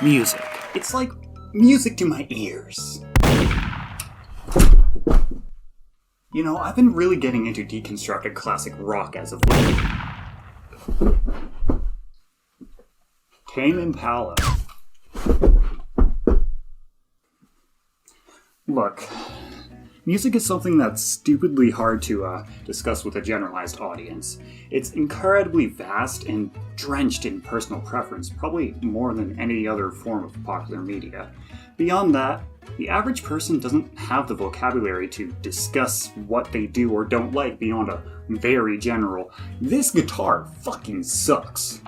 Music. It's like music to my ears. You know, I've been really getting into deconstructed classic rock as of late. Tame Impala. Look, music is something that's stupidly hard to discuss with a generalized audience. It's incredibly vast and drenched in personal preference, probably more than any other form of popular media. Beyond that, the average person doesn't have the vocabulary to discuss what they do or don't like beyond a very general, "This guitar fucking sucks."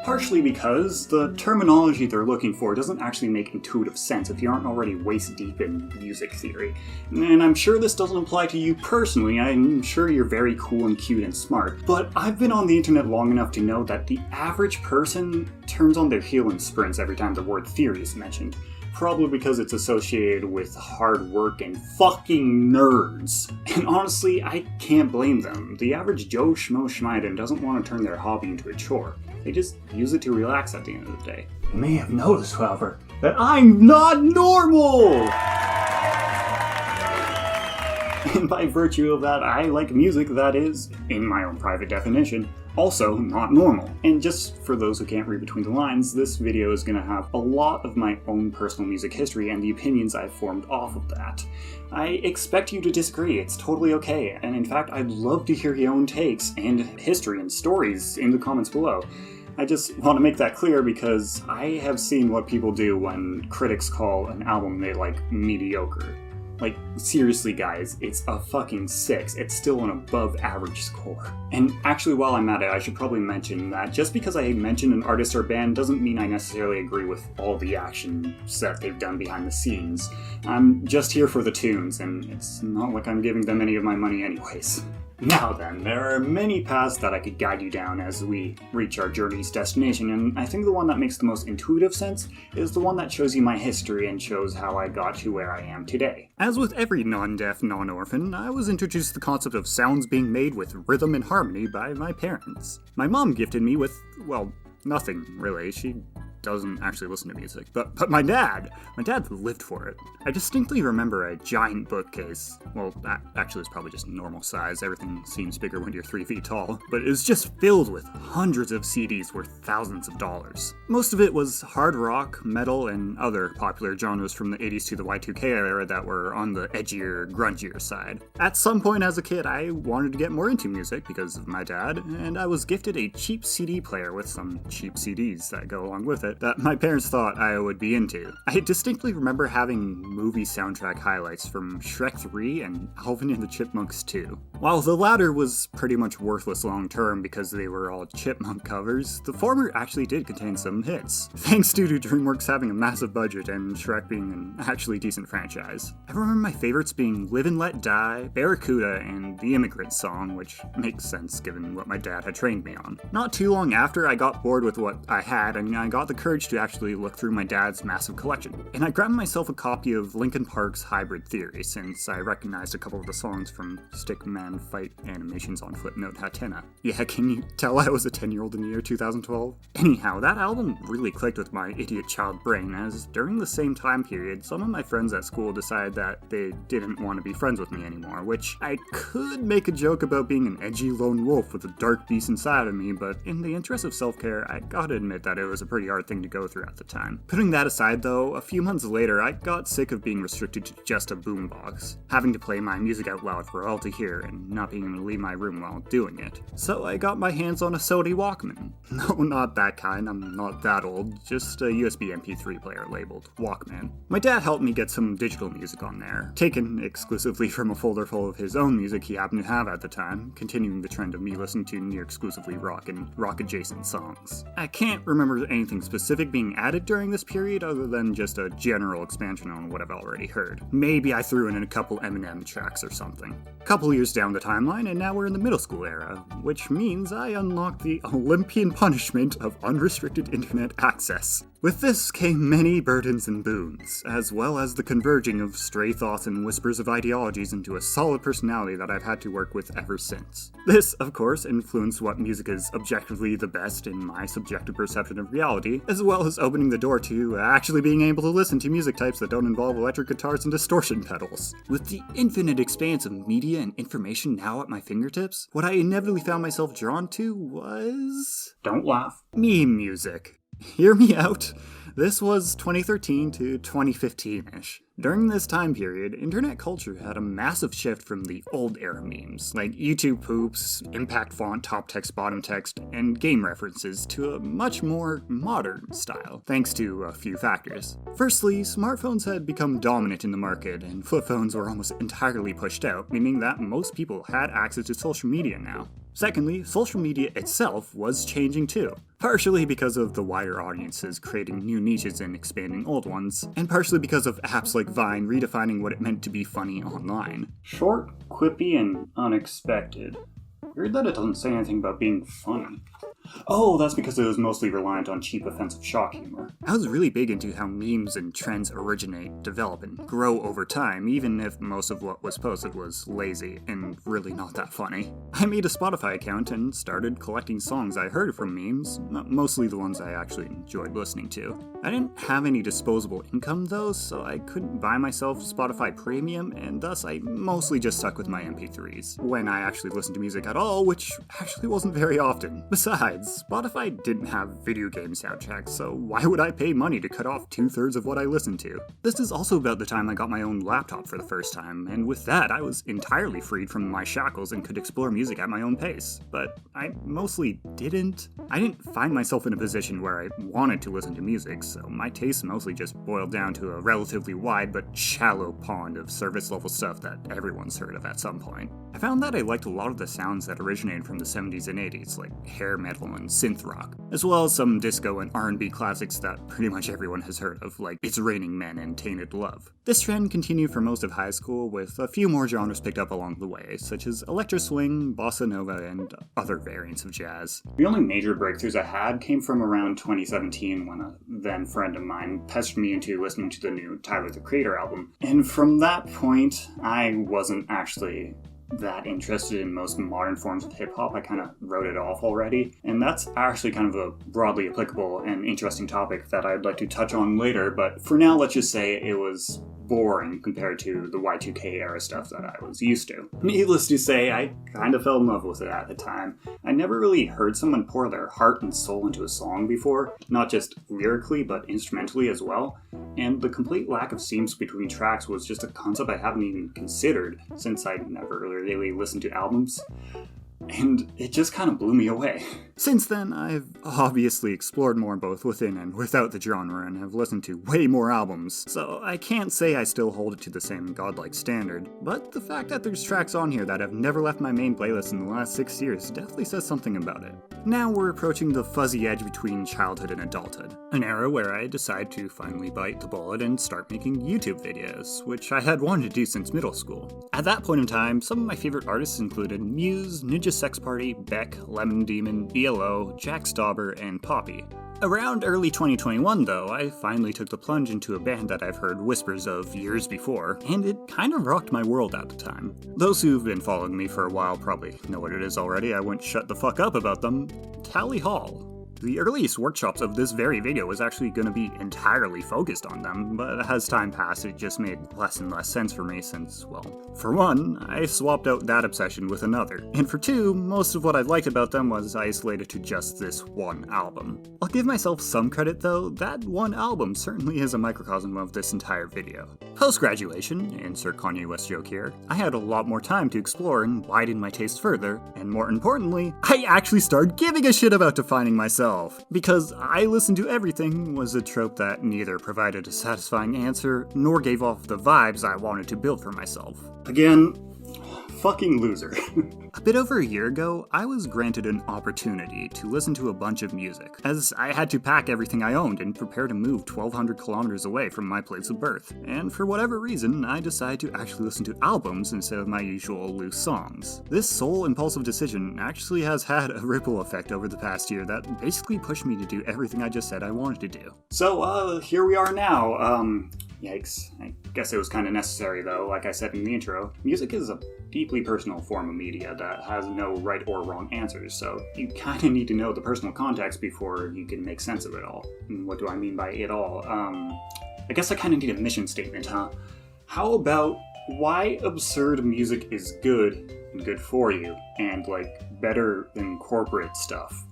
Partially because the terminology they're looking for doesn't actually make intuitive sense if you aren't already waist deep in music theory. And I'm sure this doesn't apply to you personally, I'm sure you're very cool and cute and smart, but I've been on the internet long enough to know that the average person turns on their heel and sprints every time the word theory is mentioned. Probably because it's associated with hard work and fucking nerds. And honestly, I can't blame them. The average Joe Schmo Schmiden doesn't want to turn their hobby into a chore. They just use it to relax at the end of the day. You may have noticed, however, that I'm not normal! And by virtue of that, I like music that is, in my own private definition, also not normal. And just for those who can't read between the lines, this video is going to have a lot of my own personal music history and the opinions I've formed off of that. I expect you to disagree, it's totally okay, and in fact I'd love to hear your own takes and history and stories in the comments below. I just want to make that clear because I have seen what people do when critics call an album they like mediocre. Like, seriously guys, it's a fucking 6. It's still an above average score. And actually, while I'm at it, I should probably mention that just because I mention an artist or band doesn't mean I necessarily agree with all the actions that they've done behind the scenes. I'm just here for the tunes, and it's not like I'm giving them any of my money anyways. Now then, there are many paths that I could guide you down as we reach our journey's destination, and I think the one that makes the most intuitive sense is the one that shows you my history and shows how I got to where I am today. As with every non-deaf, non-orphan, I was introduced to the concept of sounds being made with rhythm and harmony by my parents. My mom gifted me with, well, nothing really. She doesn't actually listen to music, but my dad lived for it. I distinctly remember a giant bookcase. Well, actually it's probably just normal size. Everything seems bigger when you're 3 feet tall, but it was just filled with hundreds of CDs worth thousands of dollars. Most of it was hard rock, metal, and other popular genres from the 80s to the Y2K era that were on the edgier, grungier side. At some point as a kid, I wanted to get more into music because of my dad, and I was gifted a cheap CD player with some cheap CDs that go along with it that my parents thought I would be into. I distinctly remember having movie soundtrack highlights from Shrek 3 and Alvin and the Chipmunks 2. While the latter was pretty much worthless long term because they were all chipmunk covers, the former actually did contain some hits, thanks to DreamWorks having a massive budget and Shrek being an actually decent franchise. I remember my favorites being Live and Let Die, Barracuda, and The Immigrant Song, which makes sense given what my dad had trained me on. Not too long after, I got bored with what I had and I got the courage to actually look through my dad's massive collection. And I grabbed myself a copy of Linkin Park's Hybrid Theory, since I recognized a couple of the songs from Stickman Fight animations on Footnote Hatena. Yeah, can you tell I was a 10-year-old in the year 2012? Anyhow, that album really clicked with my idiot child brain, as during the same time period, some of my friends at school decided that they didn't want to be friends with me anymore, which I could make a joke about being an edgy lone wolf with a dark beast inside of me, but in the interest of self-care, I gotta admit that it was a pretty hard thing to go through at the time. Putting that aside though, a few months later I got sick of being restricted to just a boombox, having to play my music out loud for all to hear and not being able to leave my room while doing it. So I got my hands on a Sony Walkman. No, not that kind, I'm not that old, just a USB MP3 player labeled Walkman. My dad helped me get some digital music on there, taken exclusively from a folder full of his own music he happened to have at the time, continuing the trend of me listening to near exclusively rock and rock adjacent songs. I can't remember anything specific specific being added during this period other than just a general expansion on what I've already heard. Maybe I threw in a couple Eminem tracks or something. Couple years down the timeline, and now we're in the middle school era, which means I unlocked the Olympian punishment of unrestricted internet access. With this came many burdens and boons, as well as the converging of stray thoughts and whispers of ideologies into a solid personality that I've had to work with ever since. This, of course, influenced what music is objectively the best in my subjective perception of reality, as well as opening the door to actually being able to listen to music types that don't involve electric guitars and distortion pedals. With the infinite expanse of media and information now at my fingertips, what I inevitably found myself drawn to was... Don't laugh. Meme music. Hear me out. This was 2013 to 2015-ish. During this time period, internet culture had a massive shift from the old era memes, like YouTube poops, impact font, top text, bottom text, and game references, to a much more modern style, thanks to a few factors. Firstly, smartphones had become dominant in the market, and flip phones were almost entirely pushed out, meaning that most people had access to social media now. Secondly, social media itself was changing too, partially because of the wider audiences creating new niches and expanding old ones, and partially because of apps like Vine redefining what it meant to be funny online. Short, quippy, and unexpected. Weird that it doesn't say anything about being funny. Oh, that's because it was mostly reliant on cheap offensive shock humor. I was really big into how memes and trends originate, develop, and grow over time, even if most of what was posted was lazy and really not that funny. I made a Spotify account and started collecting songs I heard from memes, mostly the ones I actually enjoyed listening to. I didn't have any disposable income though, so I couldn't buy myself Spotify Premium, and thus I mostly just stuck with my MP3s, when I actually listened to music at all, which actually wasn't very often. Besides, Spotify didn't have video game soundtracks, so why would I pay money to cut off 2/3 of what I listened to? This is also about the time I got my own laptop for the first time, and with that I was entirely freed from my shackles and could explore music at my own pace. But I mostly didn't. I didn't find myself in a position where I wanted to listen to music, so my tastes mostly just boiled down to a relatively wide but shallow pond of service level stuff that everyone's heard of at some point. I found that I liked a lot of the sounds that originated from the 70s and 80s, like hair metal and synth rock, as well as some disco and R&B classics that pretty much everyone has heard of, like It's Raining Men and Tainted Love. This trend continued for most of high school, with a few more genres picked up along the way, such as electro swing, bossa nova, and other variants of jazz. The only major breakthroughs I had came from around 2017 when a then friend of mine pestered me into listening to the new Tyler the Creator album, and from that point, I wasn't actually that interested in most modern forms of hip-hop. I kind of wrote it off already, and that's actually kind of a broadly applicable and interesting topic that I'd like to touch on later, but for now let's just say it was boring compared to the Y2K era stuff that I was used to. Needless to say, I kind of fell in love with it at the time. I never really heard someone pour their heart and soul into a song before, not just lyrically but instrumentally as well, and the complete lack of seams between tracks was just a concept I haven't even considered since I never really listened to albums. And it just kind of blew me away. Since then, I've obviously explored more both within and without the genre and have listened to way more albums, so I can't say I still hold it to the same godlike standard, but the fact that there's tracks on here that have never left my main playlist in the last 6 years definitely says something about it. Now we're approaching the fuzzy edge between childhood and adulthood, an era where I decide to finally bite the bullet and start making YouTube videos, which I had wanted to do since middle school. At that point in time, some of my favorite artists included Muse, Ninja Sex Party, Beck, Lemon Demon, ELO, Jack Stauber, and Poppy. Around early 2021 though, I finally took the plunge into a band that I've heard whispers of years before, and it kind of rocked my world at the time. Those who've been following me for a while probably know what it is already, I wouldn't shut the fuck up about them. Tally Hall. The earliest workshops of this very video was actually going to be entirely focused on them, but as time passed it just made less and less sense for me since, well, for one, I swapped out that obsession with another, and for two, most of what I liked about them was isolated to just this one album. I'll give myself some credit though, that one album certainly is a microcosm of this entire video. Post-graduation, insert Kanye West joke here, I had a lot more time to explore and widen my taste further, and more importantly, I actually started giving a shit about defining myself. Because I listened to everything was a trope that neither provided a satisfying answer nor gave off the vibes I wanted to build for myself. Again, fucking loser. A bit over a year ago, I was granted an opportunity to listen to a bunch of music, as I had to pack everything I owned and prepare to move 1,200 kilometers away from my place of birth. And for whatever reason, I decided to actually listen to albums instead of my usual loose songs. This sole impulsive decision actually has had a ripple effect over the past year that basically pushed me to do everything I just said I wanted to do. So, here we are now. Yikes. I guess it was kind of necessary, though. Like I said in the intro, music is a deeply personal form of media that has no right or wrong answers, so you kind of need to know the personal context before you can make sense of it all. And what do I mean by it all? I guess I kind of need a mission statement, huh? How about why absurd music is good and good for you, and, better than corporate stuff?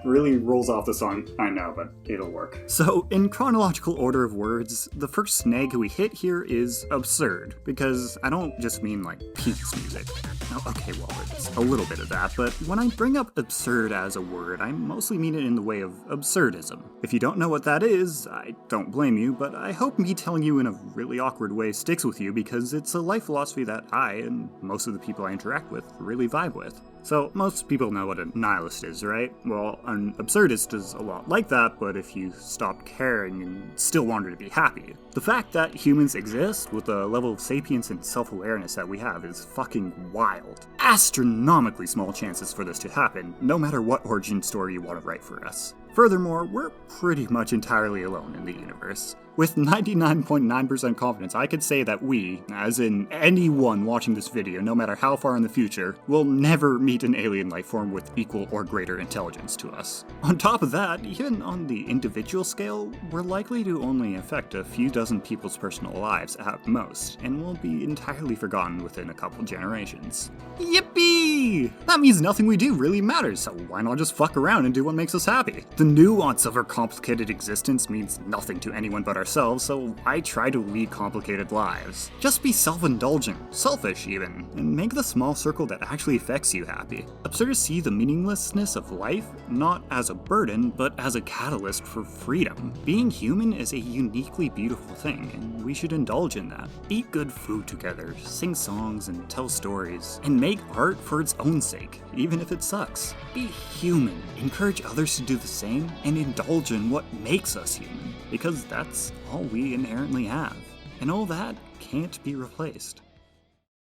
Really rolls off the tongue, I know, but it'll work. So, in chronological order of words, the first snag we hit here is absurd, because I don't just mean peace music. Now, okay, well, it's a little bit of that, but when I bring up absurd as a word, I mostly mean it in the way of absurdism. If you don't know what that is, I don't blame you, but I hope me telling you in a really awkward way sticks with you, because it's a life philosophy that I, and most of the people I interact with, really vibe with. So, most people know what a nihilist is, right? Well, an absurdist is a lot like that, but if you stopped caring and still wanted to be happy. The fact that humans exist with the level of sapience and self-awareness that we have is fucking wild. Astronomically small chances for this to happen, no matter what origin story you want to write for us. Furthermore, we're pretty much entirely alone in the universe. With 99.9% confidence, I could say that we, as in anyone watching this video, no matter how far in the future, will never meet an alien life form with equal or greater intelligence to us. On top of that, even on the individual scale, we're likely to only affect a few dozen people's personal lives at most, and will be entirely forgotten within a couple generations. Yippee! That means nothing we do really matters, so why not just fuck around and do what makes us happy? The nuance of our complicated existence means nothing to anyone but ourselves, so why try to lead complicated lives? Just be self-indulgent, selfish even, and make the small circle that actually affects you happy. Absurdists see the meaninglessness of life not as a burden, but as a catalyst for freedom. Being human is a uniquely beautiful thing, and we should indulge in that. Eat good food together, sing songs and tell stories, and make art for its own sake, even if it sucks. Be human, encourage others to do the same, and indulge in what makes us human, because that's all we inherently have. And all that can't be replaced.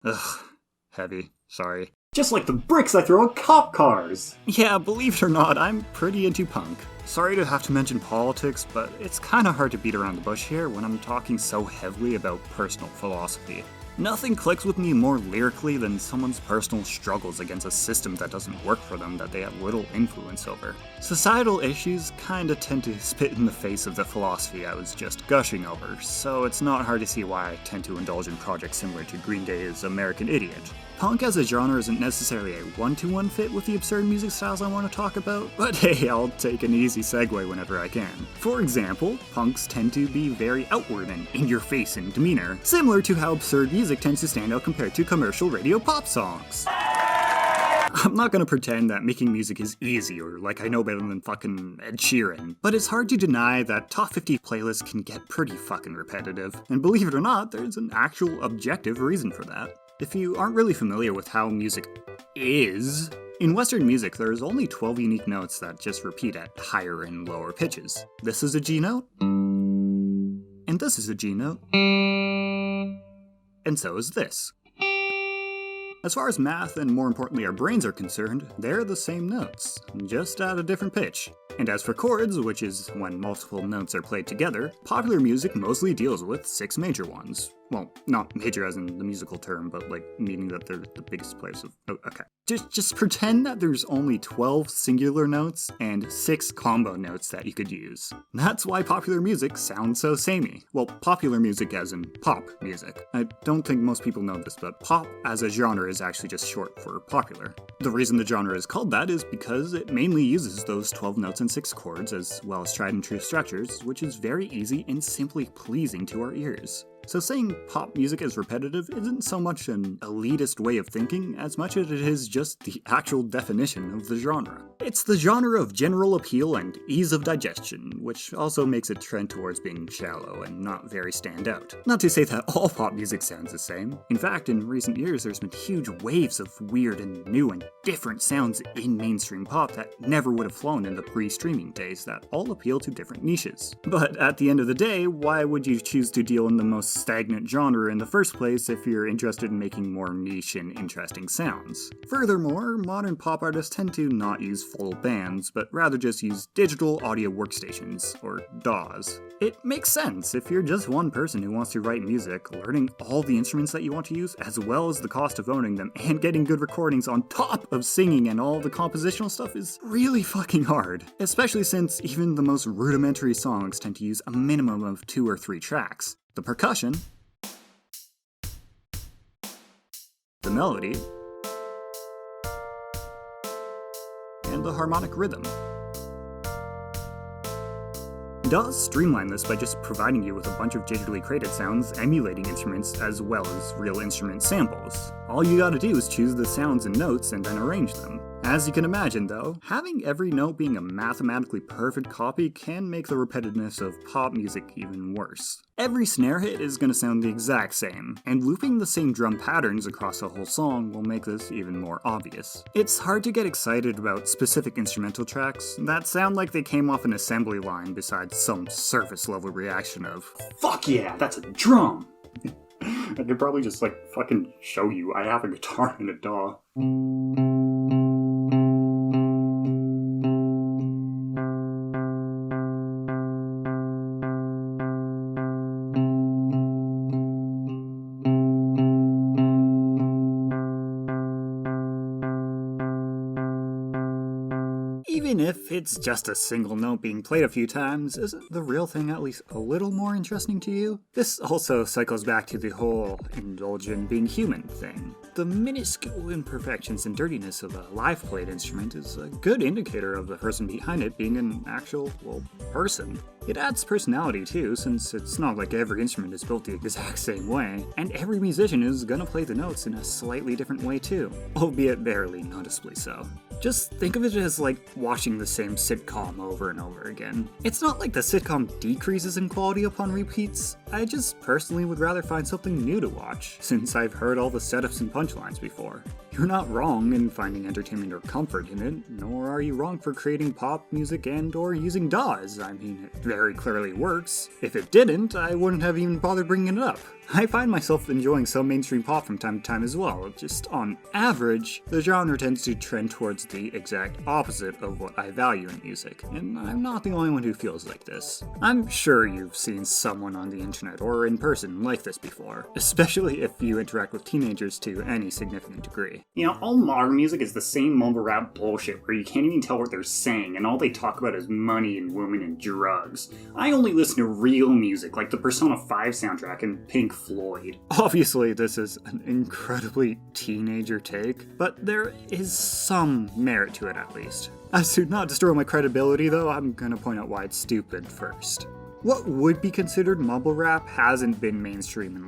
Ugh, heavy, sorry. Just like the bricks I throw at cop cars! Yeah, believe it or not, I'm pretty into punk. Sorry to have to mention politics, but it's kinda hard to beat around the bush here when I'm talking so heavily about personal philosophy. Nothing clicks with me more lyrically than someone's personal struggles against a system that doesn't work for them that they have little influence over. Societal issues kinda tend to spit in the face of the philosophy I was just gushing over, so it's not hard to see why I tend to indulge in projects similar to Green Day's American Idiot. Punk as a genre isn't necessarily a one-to-one fit with the absurd music styles I want to talk about, but hey, I'll take an easy segue whenever I can. For example, punks tend to be very outward and in-your-face in demeanor, similar to how absurd music tends to stand out compared to commercial radio pop songs. I'm not gonna pretend that making music is easy or like I know better than fucking Ed Sheeran, but it's hard to deny that top 50 playlists can get pretty fucking repetitive, and believe it or not, there's an actual objective reason for that. If you aren't really familiar with how music is, in Western music there's only 12 unique notes that just repeat at higher and lower pitches. This is a G note, and this is a G note, and so is this. As far as math, and more importantly our brains are concerned, they're the same notes, just at a different pitch. And as for chords, which is when multiple notes are played together, popular music mostly deals with 6 major ones. Well, not major as in the musical term, but meaning that they're the biggest players of... Oh, okay. Just pretend that there's only 12 singular notes and 6 combo notes that you could use. That's why popular music sounds so samey. Well, popular music as in pop music. I don't think most people know this, but pop as a genre is actually just short for popular. The reason the genre is called that is because it mainly uses those 12 notes and 6 chords as well as tried and true structures, which is very easy and simply pleasing to our ears. So saying pop music is repetitive isn't so much an elitist way of thinking as much as it is just the actual definition of the genre. It's the genre of general appeal and ease of digestion, which also makes it trend towards being shallow and not very standout. Not to say that all pop music sounds the same. In fact, in recent years there's been huge waves of weird and new and different sounds in mainstream pop that never would have flown in the pre-streaming days that all appeal to different niches. But at the end of the day, why would you choose to deal in the most stagnant genre in the first place if you're interested in making more niche and interesting sounds? Furthermore, modern pop artists tend to not use full bands, but rather just use digital audio workstations, or DAWs. It makes sense if you're just one person who wants to write music, learning all the instruments that you want to use, as well as the cost of owning them, and getting good recordings on top of singing and all the compositional stuff is really fucking hard. Especially since even the most rudimentary songs tend to use a minimum of 2 or 3 tracks. The percussion, the melody, and the harmonic rhythm. DAWs streamline this by just providing you with a bunch of digitally created sounds emulating instruments as well as real instrument samples. All you gotta do is choose the sounds and notes and then arrange them. As you can imagine though, having every note being a mathematically perfect copy can make the repetitiveness of pop music even worse. Every snare hit is going to sound the exact same, and looping the same drum patterns across a whole song will make this even more obvious. It's hard to get excited about specific instrumental tracks that sound like they came off an assembly line besides some surface level reaction of, "Fuck yeah, that's a drum!" I could probably just fucking show you. I have a guitar and a DAW. Even if it's just a single note being played a few times, isn't the real thing at least a little more interesting to you? This also cycles back to the whole indulge in being human thing. The minuscule imperfections and dirtiness of a live-played instrument is a good indicator of the person behind it being an actual, person. It adds personality too, since it's not like every instrument is built the exact same way, and every musician is gonna play the notes in a slightly different way too, albeit barely noticeably so. Just think of it as like watching the same sitcom over and over again. It's not like the sitcom decreases in quality upon repeats, I just personally would rather find something new to watch, since I've heard all the setups and punchlines before. You're not wrong in finding entertainment or comfort in it, nor are you wrong for creating pop music and or using DAWs. I mean, it very clearly works. If it didn't, I wouldn't have even bothered bringing it up. I find myself enjoying some mainstream pop from time to time as well, just on average, the genre tends to trend towards the exact opposite of what I value in music, and I'm not the only one who feels like this. I'm sure you've seen someone on the internet or in person like this before, especially if you interact with teenagers to any significant degree. You know, all modern music is the same mumble rap bullshit where you can't even tell what they're saying, and all they talk about is money and women and drugs. I only listen to real music, like the Persona 5 soundtrack and Pink Floyd. Obviously, this is an incredibly teenager take, but there is some merit to it at least. As to not destroy my credibility though, I'm gonna point out why it's stupid first. What would be considered mumble rap hasn't been mainstream in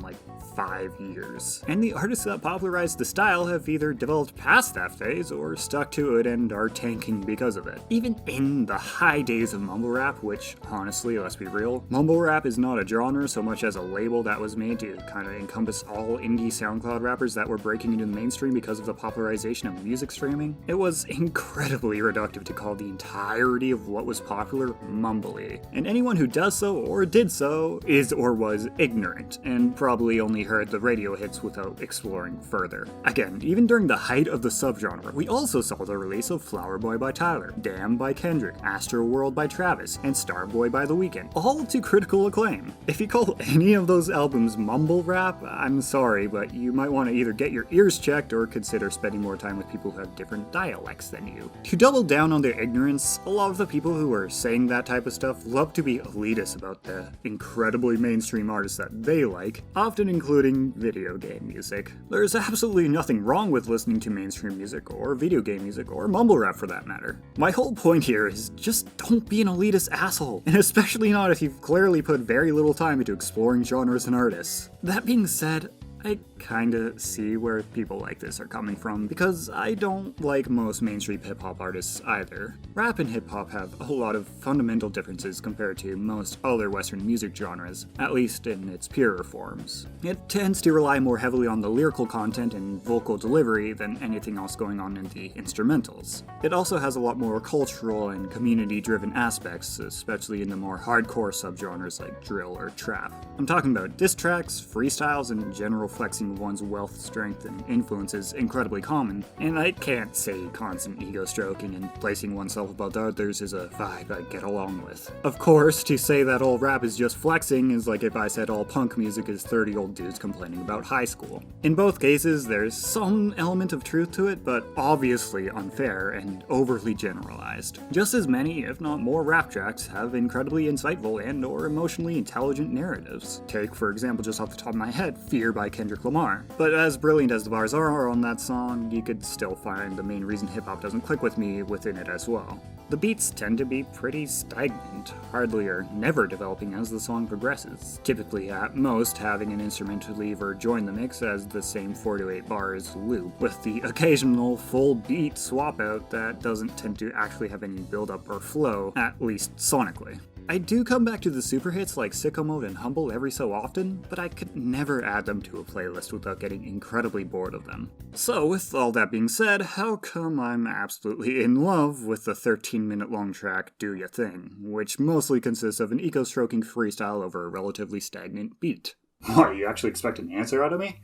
5 years, and the artists that popularized the style have either developed past that phase or stuck to it and are tanking because of it. Even in the high days of mumble rap, which honestly, let's be real, mumble rap is not a genre so much as a label that was made to kind of encompass all indie SoundCloud rappers that were breaking into the mainstream because of the popularization of music streaming. It was incredibly reductive to call the entirety of what was popular mumbly, and anyone who does so or did so is or was ignorant, and probably only heard the radio hits without exploring further. Again, even during the height of the subgenre, we also saw the release of Flower Boy by Tyler, Damn by Kendrick, Astroworld by Travis, and Starboy by The Weeknd, all to critical acclaim. If you call any of those albums mumble rap, I'm sorry, but you might want to either get your ears checked or consider spending more time with people who have different dialects than you. To double down on their ignorance, a lot of the people who are saying that type of stuff love to be elitist artists about the incredibly mainstream artists that they like, often including video game music. There's absolutely nothing wrong with listening to mainstream music, or video game music, or mumble rap for that matter. My whole point here is just don't be an elitist asshole, and especially not if you've clearly put very little time into exploring genres and artists. That being said, I kinda see where people like this are coming from, because I don't like most mainstream hip-hop artists either. Rap and hip-hop have a lot of fundamental differences compared to most other Western music genres, at least in its purer forms. It tends to rely more heavily on the lyrical content and vocal delivery than anything else going on in the instrumentals. It also has a lot more cultural and community-driven aspects, especially in the more hardcore subgenres like drill or trap. I'm talking about diss tracks, freestyles, and general flexing one's wealth, strength, and influence is incredibly common, and I can't say constant ego stroking and placing oneself above others is a vibe I get along with. Of course, to say that all rap is just flexing is like if I said all punk music is 30-old dudes complaining about high school. In both cases, there's some element of truth to it, but obviously unfair and overly generalized. Just as many, if not more, rap tracks have incredibly insightful and or emotionally intelligent narratives. Take, for example, just off the top of my head, Fear by Kendrick Lamar. But as brilliant as the bars are on that song, you could still find the main reason hip-hop doesn't click with me within it as well. The beats tend to be pretty stagnant, hardly or never developing as the song progresses, typically at most having an instrument to leave or join the mix as the same 4 to 8 bars loop, with the occasional full beat swap out that doesn't tend to actually have any build-up or flow, at least sonically. I do come back to the super hits like Sicko Mode and Humble every so often, but I could never add them to a playlist without getting incredibly bored of them. So, with all that being said, how come I'm absolutely in love with the 13-minute long track Do Ya Thing, which mostly consists of an ego-stroking freestyle over a relatively stagnant beat? What, you actually expect an answer out of me?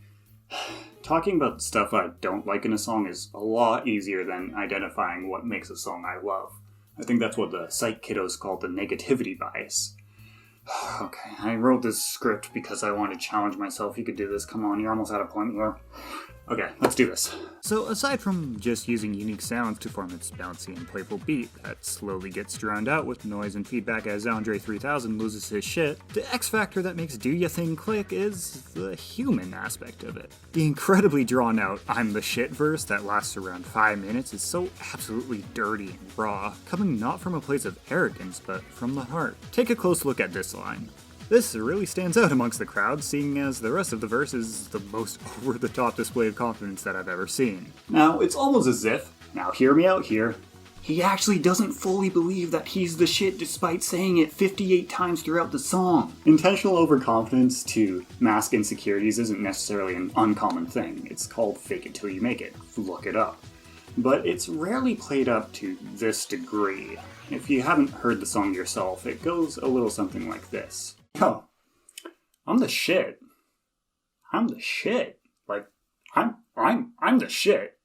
Talking about stuff I don't like in a song is a lot easier than identifying what makes a song I love. I think that's what the psych kiddos call the negativity bias. Okay, I wrote this script because I wanted to challenge myself. You could do this. Come on, you're almost at a point where... Okay, let's do this. So aside from just using unique sounds to form its bouncy and playful beat that slowly gets drowned out with noise and feedback as Andre 3000 loses his shit, the X factor that makes Do Ya Thing click is the human aspect of it. The incredibly drawn out I'm the shit verse that lasts around 5 minutes is so absolutely dirty and raw, coming not from a place of arrogance but from the heart. Take a close look at this line. This really stands out amongst the crowd, seeing as the rest of the verse is the most over-the-top display of confidence that I've ever seen. Now, it's almost as if, now hear me out here, he actually doesn't fully believe that he's the shit despite saying it 58 times throughout the song. Intentional overconfidence to mask insecurities isn't necessarily an uncommon thing. It's called fake it till you make it. Look it up. But it's rarely played up to this degree. If you haven't heard the song yourself, it goes a little something like this. Yo, I'm the shit. I'm the shit. Like, I'm the shit.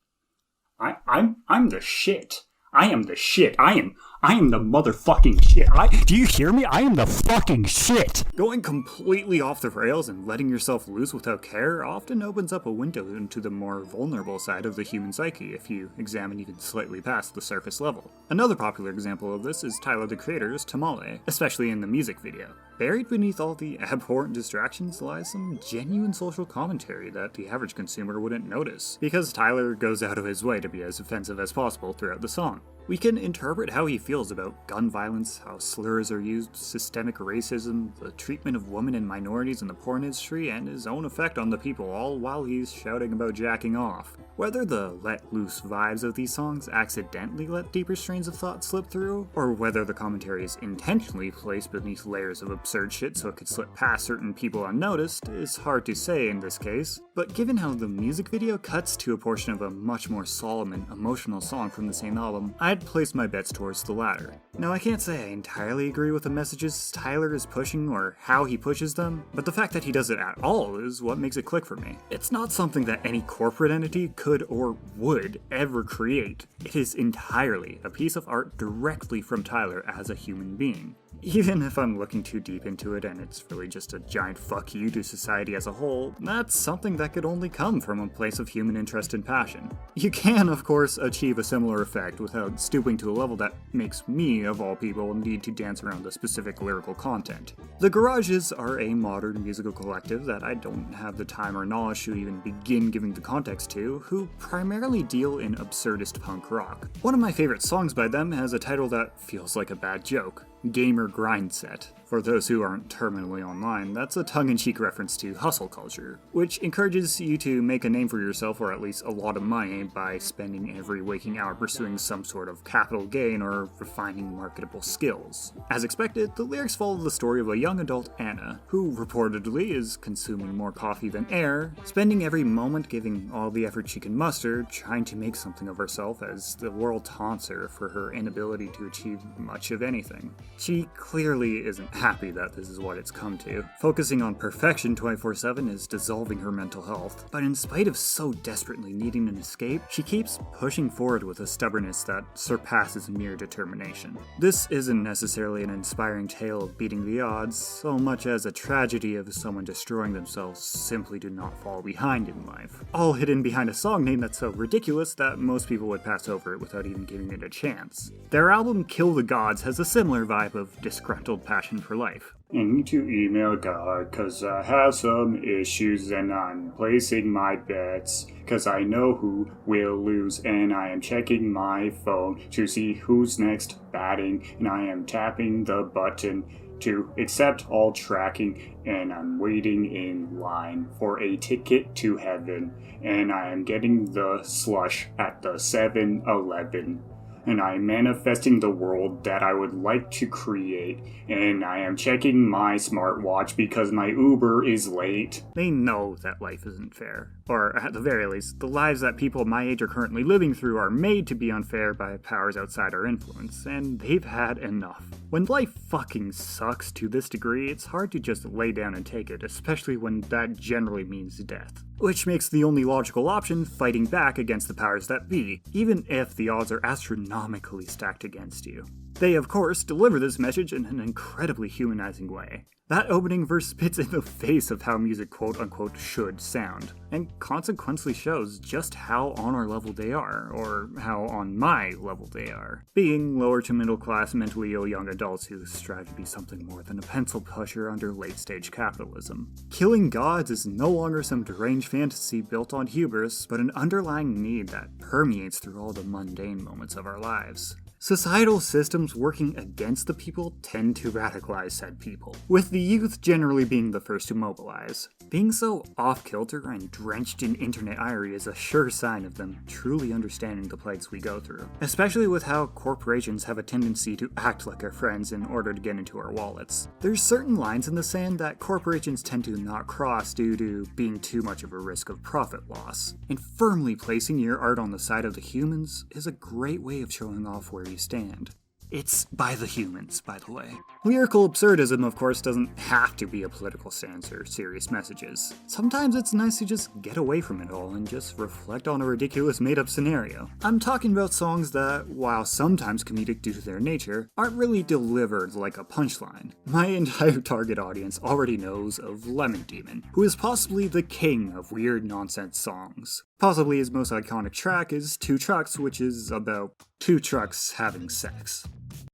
I'm the shit. I am the shit. I am the motherfucking shit. Do you hear me? I am the fucking shit. Going completely off the rails and letting yourself loose without care often opens up a window into the more vulnerable side of the human psyche if you examine even slightly past the surface level. Another popular example of this is Tyler the Creator's Tamale, especially in the music video. Buried beneath all the abhorrent distractions lies some genuine social commentary that the average consumer wouldn't notice, because Tyler goes out of his way to be as offensive as possible throughout the song. We can interpret how he feels about gun violence, how slurs are used, systemic racism, the treatment of women and minorities in the porn industry, and his own effect on the people, all while he's shouting about jacking off. Whether the let loose vibes of these songs accidentally let deeper strains of thought slip through, or whether the commentary is intentionally placed beneath layers of absurd shit so it could slip past certain people unnoticed, is hard to say in this case. But given how the music video cuts to a portion of a much more solemn and emotional song from the same album, I'd place my bets towards the latter. Now, I can't say I entirely agree with the messages Tyler is pushing or how he pushes them, but the fact that he does it at all is what makes it click for me. It's not something that any corporate entity could or would ever create. It is entirely a piece of art directly from Tyler as a human being. Even if I'm looking too deep into it and it's really just a giant fuck you to society as a whole, that's something that could only come from a place of human interest and passion. You can, of course, achieve a similar effect without stooping to a level that makes me, of all people, need to dance around the specific lyrical content. The Garages are a modern musical collective that I don't have the time or knowledge to even begin giving the context to, who primarily deal in absurdist punk rock. One of my favorite songs by them has a title that feels like a bad joke: Gamer Grind Set. For those who aren't terminally online, that's a tongue-in-cheek reference to hustle culture, which encourages you to make a name for yourself or at least a lot of money by spending every waking hour pursuing some sort of capital gain or refining marketable skills. As expected, the lyrics follow the story of a young adult Anna, who reportedly is consuming more coffee than air, spending every moment giving all the effort she can muster, trying to make something of herself as the world taunts her for her inability to achieve much of anything. She clearly isn't happy that this is what it's come to. Focusing on perfection 24/7 is dissolving her mental health, but in spite of so desperately needing an escape, she keeps pushing forward with a stubbornness that surpasses mere determination. This isn't necessarily an inspiring tale of beating the odds, so much as a tragedy of someone destroying themselves simply to not fall behind in life. All hidden behind a song name that's so ridiculous that most people would pass over it without even giving it a chance. Their album Kill the Gods has a similar vibe of disgruntled passion for life. I need to email God cause I have some issues and I'm placing my bets cause I know who will lose and I am checking my phone to see who's next batting and I am tapping the button to accept all tracking and I'm waiting in line for a ticket to heaven and I am getting the slush at the 7-Eleven. And I am manifesting the world that I would like to create, and I am checking my smartwatch because my Uber is late. They know that life isn't fair. Or, at the very least, the lives that people my age are currently living through are made to be unfair by powers outside our influence, and they've had enough. When life fucking sucks to this degree, it's hard to just lay down and take it, especially when that generally means death. Which makes the only logical option fighting back against the powers that be, even if the odds are astronomically stacked against you. They, of course, deliver this message in an incredibly humanizing way. That opening verse spits in the face of how music quote-unquote should sound, and consequently shows just how on our level they are, or how on my level they are. Being lower to middle class mentally ill young adults who strive to be something more than a pencil pusher under late-stage capitalism. Killing gods is no longer some deranged fantasy built on hubris, but an underlying need that permeates through all the mundane moments of our lives. Societal systems working against the people tend to radicalize said people, with the youth generally being the first to mobilize. Being so off-kilter and drenched in internet irony is a sure sign of them truly understanding the plights we go through, especially with how corporations have a tendency to act like our friends in order to get into our wallets. There's certain lines in the sand that corporations tend to not cross due to being too much of a risk of profit loss, and firmly placing your art on the side of the humans is a great way of showing off where you stand. It's by the humans, by the way. Lyrical absurdism, of course, doesn't have to be a political stance or serious messages. Sometimes it's nice to just get away from it all and just reflect on a ridiculous made-up scenario. I'm talking about songs that, while sometimes comedic due to their nature, aren't really delivered like a punchline. My entire target audience already knows of Lemon Demon, who is possibly the king of weird nonsense songs. Possibly his most iconic track is Two Trucks, which is about two trucks having sex.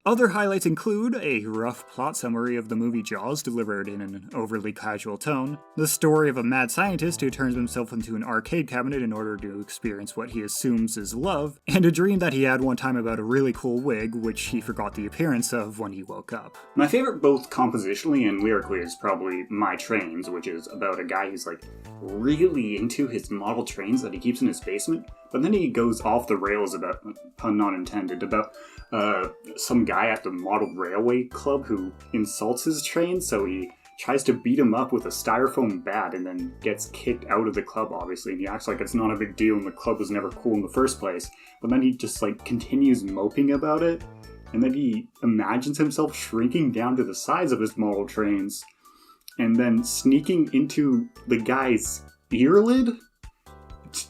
Other highlights include a rough plot summary of the movie Jaws delivered in an overly casual tone, the story of a mad scientist who turns himself into an arcade cabinet in order to experience what he assumes is love, and a dream that he had one time about a really cool wig which he forgot the appearance of when he woke up. My favorite both compositionally and lyrically is probably My Trains, which is about a guy who's really into his model trains that he keeps in his basement, but then he goes off the rails about, pun not intended, about some guy at the model railway club who insults his train, so he tries to beat him up with a styrofoam bat and then gets kicked out of the club, obviously, and he acts like it's not a big deal and the club was never cool in the first place, but then he just continues moping about it, and then he imagines himself shrinking down to the size of his model trains and then sneaking into the guy's earlid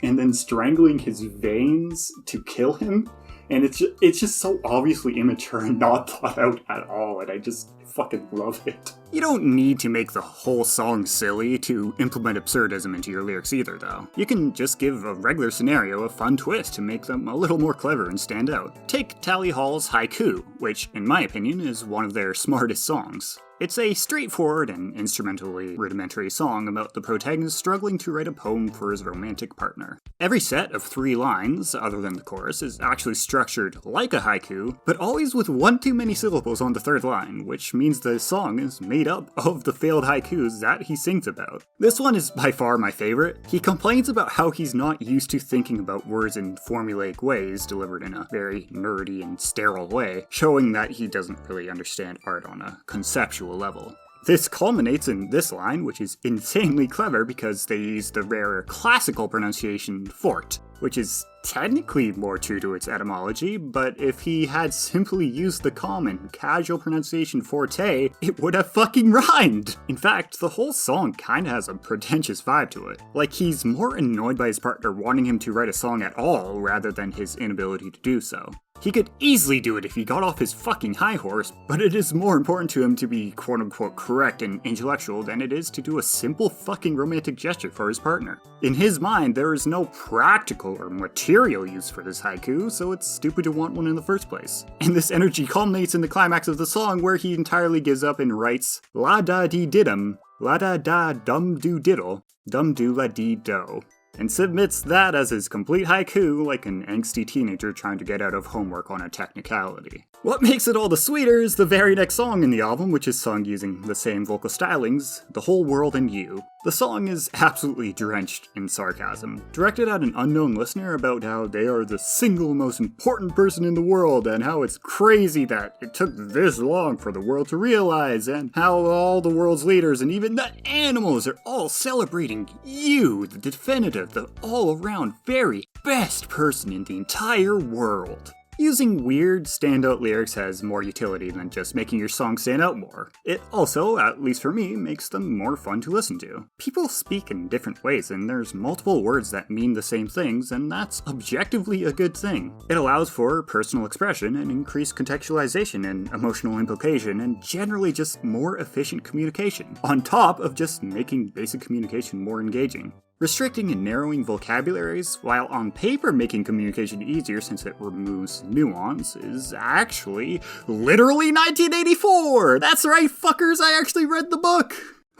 and then strangling his veins to kill him. And it's just so obviously immature and not thought out at all. and I just fucking love it. You don't need to make the whole song silly to implement absurdism into your lyrics either, though. You can just give a regular scenario a fun twist to make them a little more clever and stand out. Take Tally Hall's Haiku, which, in my opinion, is one of their smartest songs. It's a straightforward and instrumentally rudimentary song about the protagonist struggling to write a poem for his romantic partner. Every set of 3 lines, other than the chorus, is actually structured like a haiku, but always with one too many syllables on the 3rd line, which means the song is made up of the failed haikus that he sings about. This one is by far my favorite. He complains about how he's not used to thinking about words in formulaic ways, delivered in a very nerdy and sterile way, showing that he doesn't really understand art on a conceptual level. This culminates in this line, which is insanely clever because they use the rarer classical pronunciation fort, which is technically more true to its etymology, but if he had simply used the common, casual pronunciation forte, it would have fucking rhymed! In fact, the whole song kinda has a pretentious vibe to it. Like he's more annoyed by his partner wanting him to write a song at all, rather than his inability to do so. He could easily do it if he got off his fucking high horse, but it is more important to him to be quote-unquote correct and intellectual than it is to do a simple fucking romantic gesture for his partner. In his mind, there is no practical or material use for this haiku, so it's stupid to want one in the first place. And this energy culminates in the climax of the song where he entirely gives up and writes la da dee diddum, la da da dum do diddle, dum do la dee do, and submits that as his complete haiku like an angsty teenager trying to get out of homework on a technicality. What makes it all the sweeter is the very next song in the album, which is sung using the same vocal stylings, The Whole World and You. The song is absolutely drenched in sarcasm, directed at an unknown listener about how they are the single most important person in the world, and how it's crazy that it took this long for the world to realize, and how all the world's leaders and even the animals are all celebrating you, the definitive, the all-around very best person in the entire world. Using weird, standout lyrics has more utility than just making your song stand out more. It also, at least for me, makes them more fun to listen to. People speak in different ways, and there's multiple words that mean the same things, and that's objectively a good thing. It allows for personal expression and increased contextualization and emotional implication, and generally just more efficient communication, on top of just making basic communication more engaging. Restricting and narrowing vocabularies, while on paper making communication easier since it removes nuance, is actually literally 1984! That's right, fuckers, I actually read the book!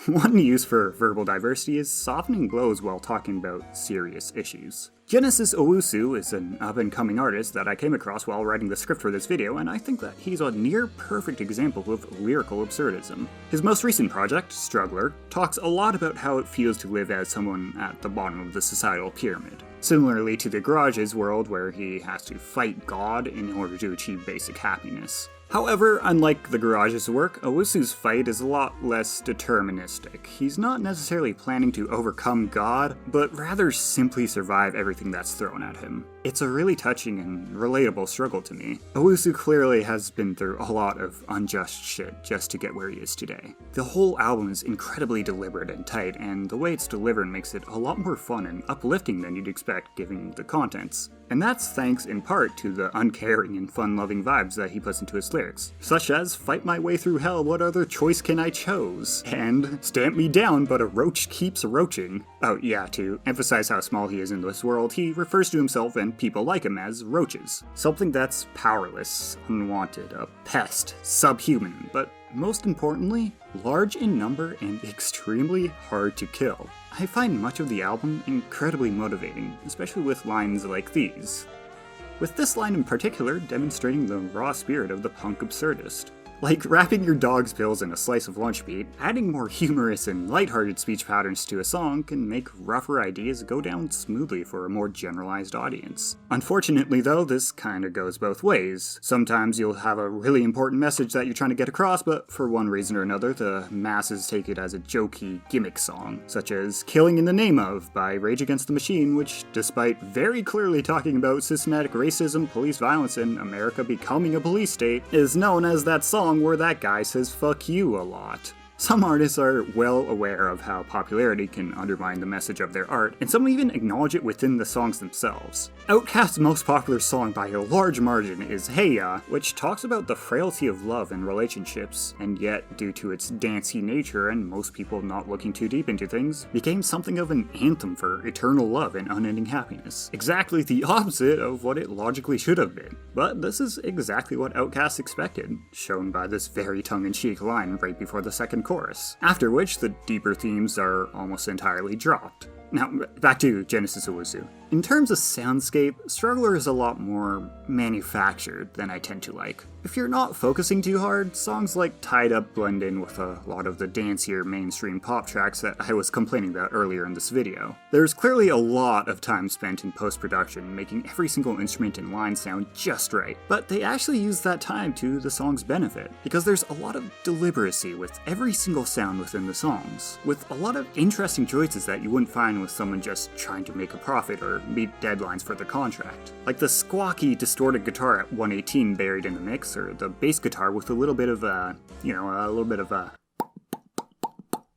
One use for verbal diversity is softening blows while talking about serious issues. Genesis Owusu is an up-and-coming artist that I came across while writing the script for this video, and I think that he's a near-perfect example of lyrical absurdism. His most recent project, Struggler, talks a lot about how it feels to live as someone at the bottom of the societal pyramid. Similarly to the Garage's world where he has to fight God in order to achieve basic happiness. However, unlike the Garage's work, Owusu's fight is a lot less deterministic. He's not necessarily planning to overcome God, but rather simply survive everything that's thrown at him. It's a really touching and relatable struggle to me. Owusu clearly has been through a lot of unjust shit just to get where he is today. The whole album is incredibly deliberate and tight, and the way it's delivered makes it a lot more fun and uplifting than you'd expect given the contents. And that's thanks in part to the uncaring and fun-loving vibes that he puts into his lyrics, such as "Fight my way through hell, what other choice can I chose?" and "Stamp me down, but a roach keeps roaching." Oh yeah, to emphasize how small he is in this world, he refers to himself and people like him as roaches. Something that's powerless, unwanted, a pest, subhuman, but most importantly, large in number and extremely hard to kill. I find much of the album incredibly motivating, especially with lines like these. With this line in particular demonstrating the raw spirit of the punk absurdist. Like wrapping your dog's pills in a slice of lunch meat, adding more humorous and lighthearted speech patterns to a song can make rougher ideas go down smoothly for a more generalized audience. Unfortunately though, this kinda goes both ways. Sometimes you'll have a really important message that you're trying to get across, but for one reason or another, the masses take it as a jokey gimmick song, such as Killing in the Name Of by Rage Against the Machine, which, despite very clearly talking about systematic racism, police violence, and America becoming a police state, is known as that song where that guy says "fuck you" a lot. Some artists are well aware of how popularity can undermine the message of their art, and some even acknowledge it within the songs themselves. Outkast's most popular song by a large margin is Hey Ya, which talks about the frailty of love and relationships, and yet, due to its dancey nature and most people not looking too deep into things, became something of an anthem for eternal love and unending happiness. Exactly the opposite of what it logically should have been. But this is exactly what Outkast expected, shown by this very tongue-in-cheek line right before the second chorus, after which the deeper themes are almost entirely dropped. Now, back to Genesis Owusu. In terms of soundscape, Struggler is a lot more manufactured than I tend to like. If you're not focusing too hard, songs like Tied Up blend in with a lot of the dancier mainstream pop tracks that I was complaining about earlier in this video. There's clearly a lot of time spent in post-production making every single instrument and line sound just right, but they actually use that time to the song's benefit, because there's a lot of deliberacy with every single sound within the songs, with a lot of interesting choices that you wouldn't find with someone just trying to make a profit or meet deadlines for their contract. Like the squawky, distorted guitar at 118 buried in the mix, or the bass guitar with a little bit of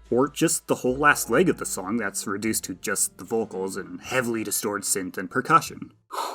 or just the whole last leg of the song that's reduced to just the vocals and heavily distorted synth and percussion.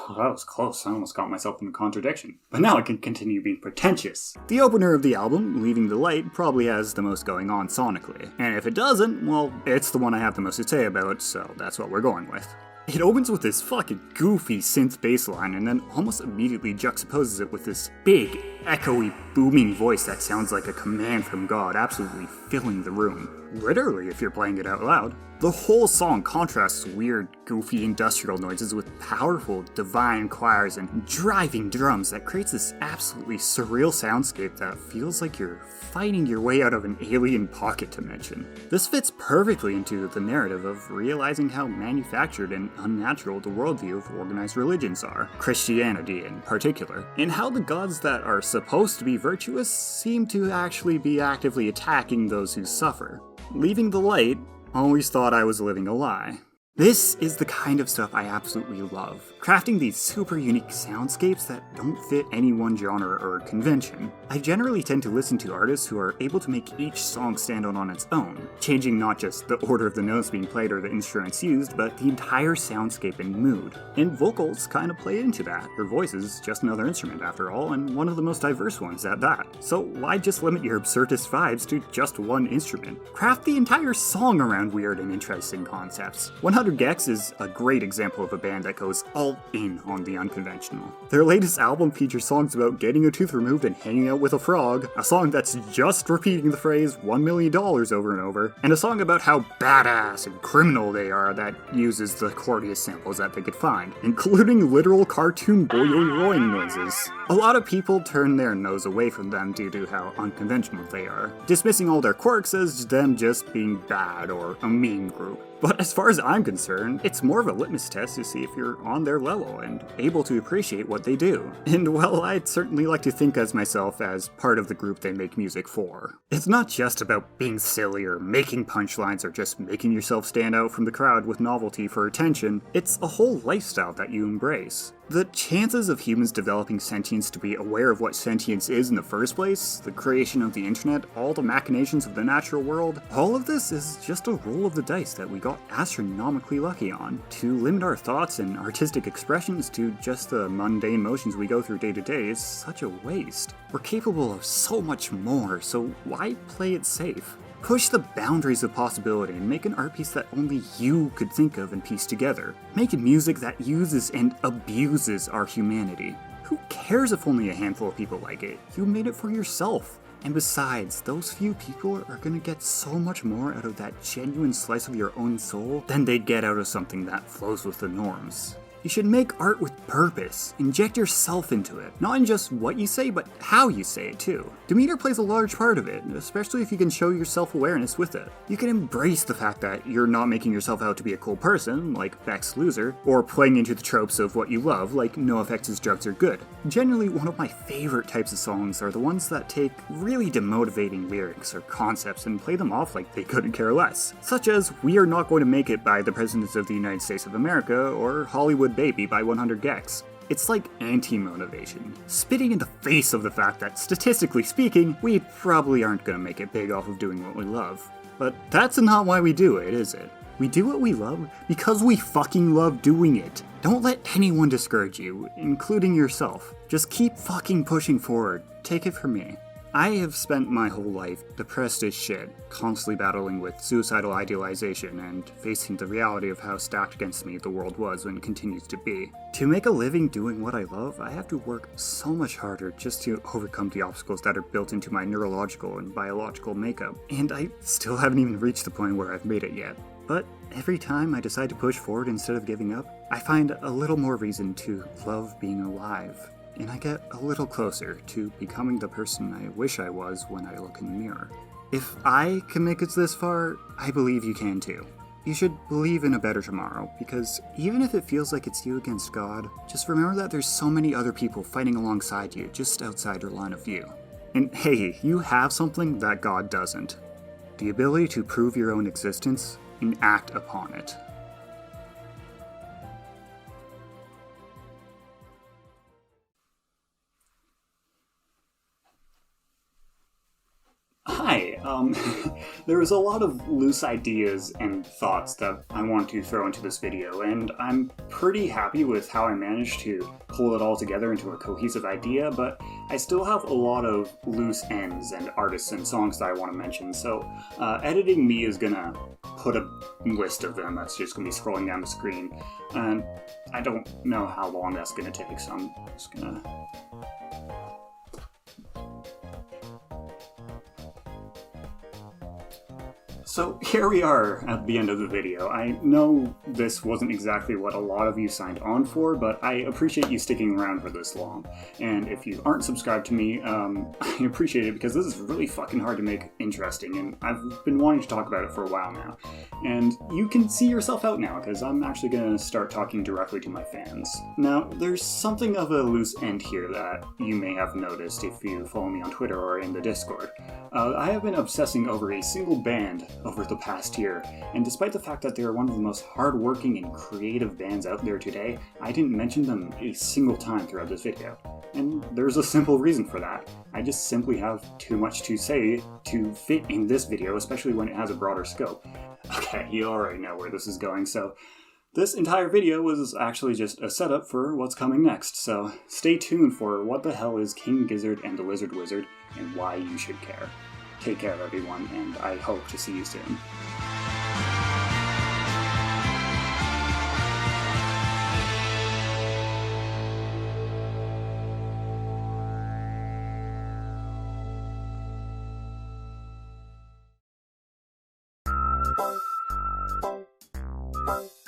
That was close. I almost got myself in a contradiction. But now I can continue being pretentious. The opener of the album, Leaving the Light, probably has the most going on sonically. And if it doesn't, well, it's the one I have the most to say about, so that's what we're going with. It opens with this fucking goofy synth bass line and then almost immediately juxtaposes it with this big, echoey, booming voice that sounds like a command from God, absolutely filling the room. Literally, if you're playing it out loud. The whole song contrasts weird, goofy industrial noises with powerful, divine choirs and driving drums that creates this absolutely surreal soundscape that feels like you're fighting your way out of an alien pocket dimension. This fits perfectly into the narrative of realizing how manufactured and unnatural the worldview of organized religions are, Christianity in particular, and how the gods that are supposed to be virtuous seem to actually be actively attacking those who suffer. Leaving the Light always thought I was living a lie. This is the kind of stuff I absolutely love, crafting these super unique soundscapes that don't fit any one genre or convention. I generally tend to listen to artists who are able to make each song stand out on its own, changing not just the order of the notes being played or the instruments used, but the entire soundscape and mood. And vocals kind of play into that. Your voice is just another instrument after all, and one of the most diverse ones at that. So why just limit your absurdist vibes to just one instrument? Craft the entire song around weird and interesting concepts. 100 Gex is a great example of a band that goes all in on the unconventional. Their latest album features songs about getting a tooth removed and hanging out with a frog, a song that's just repeating the phrase $1 million over and over, and a song about how badass and criminal they are that uses the corniest samples that they could find, including literal cartoon boing noises. A lot of people turn their nose away from them due to how unconventional they are, dismissing all their quirks as them just being bad or a meme group. But as far as I'm concerned, it's more of a litmus test to see if you're on their level and able to appreciate what they do. And well, I'd certainly like to think as myself as part of the group they make music for. It's not just about being silly or making punchlines or just making yourself stand out from the crowd with novelty for attention. It's a whole lifestyle that you embrace. The chances of humans developing sentience to be aware of what sentience is in the first place, the creation of the internet, all the machinations of the natural world, all of this is just a roll of the dice that we got astronomically lucky on. To limit our thoughts and artistic expressions to just the mundane motions we go through day to day is such a waste. We're capable of so much more, so why play it safe? Push the boundaries of possibility and make an art piece that only you could think of and piece together. Make music that uses and abuses our humanity. Who cares if only a handful of people like it? You made it for yourself. And besides, those few people are gonna get so much more out of that genuine slice of your own soul than they'd get out of something that flows with the norms. You should make art with purpose. Inject yourself into it. Not in just what you say, but how you say it too. Demeanor plays a large part of it, especially if you can show your self-awareness with it. You can embrace the fact that you're not making yourself out to be a cool person, like Beck's Loser, or playing into the tropes of what you love, like NoFX's Drugs Are Good. Generally, one of my favorite types of songs are the ones that take really demotivating lyrics or concepts and play them off like they couldn't care less. Such as We Are Not Going to Make It by the Presidents of the United States of America, or Hollywood Baby by 100 Gex. It's like anti-motivation, spitting in the face of the fact that, statistically speaking, we probably aren't gonna make it big off of doing what we love. But that's not why we do it, is it? We do what we love because we fucking love doing it. Don't let anyone discourage you, including yourself. Just keep fucking pushing forward. Take it from me. I have spent my whole life depressed as shit, constantly battling with suicidal idealization and facing the reality of how stacked against me the world was and continues to be. To make a living doing what I love, I have to work so much harder just to overcome the obstacles that are built into my neurological and biological makeup, and I still haven't even reached the point where I've made it yet. But every time I decide to push forward instead of giving up, I find a little more reason to love being alive. And I get a little closer to becoming the person I wish I was when I look in the mirror. If I can make it this far, I believe you can too. You should believe in a better tomorrow, because even if it feels like it's you against God, just remember that there's so many other people fighting alongside you just outside your line of view. And hey, you have something that God doesn't. The ability to prove your own existence and act upon it. Hi, there was a lot of loose ideas and thoughts that I want to throw into this video, and I'm pretty happy with how I managed to pull it all together into a cohesive idea, but I still have a lot of loose ends and artists and songs that I want to mention, so editing me is gonna put a list of them that's just gonna be scrolling down the screen, and I don't know how long that's gonna take, so I'm just gonna... So here we are at the end of the video. I know this wasn't exactly what a lot of you signed on for, but I appreciate you sticking around for this long. And if you aren't subscribed to me, I appreciate it because this is really fucking hard to make interesting, and I've been wanting to talk about it for a while now. And you can see yourself out now, because I'm actually going to start talking directly to my fans. Now, there's something of a loose end here that you may have noticed if you follow me on Twitter or in the Discord. I have been obsessing over a single band over the past year, and despite the fact that they are one of the most hardworking and creative bands out there today, I didn't mention them a single time throughout this video. And there's a simple reason for that. I just simply have too much to say to fit in this video, especially when it has a broader scope. Okay, you already know where this is going, so this entire video was actually just a setup for what's coming next, so stay tuned for what the hell is King Gizzard and the Lizard Wizard, and why you should care. Take care, everyone, and I hope to see you soon. Bye.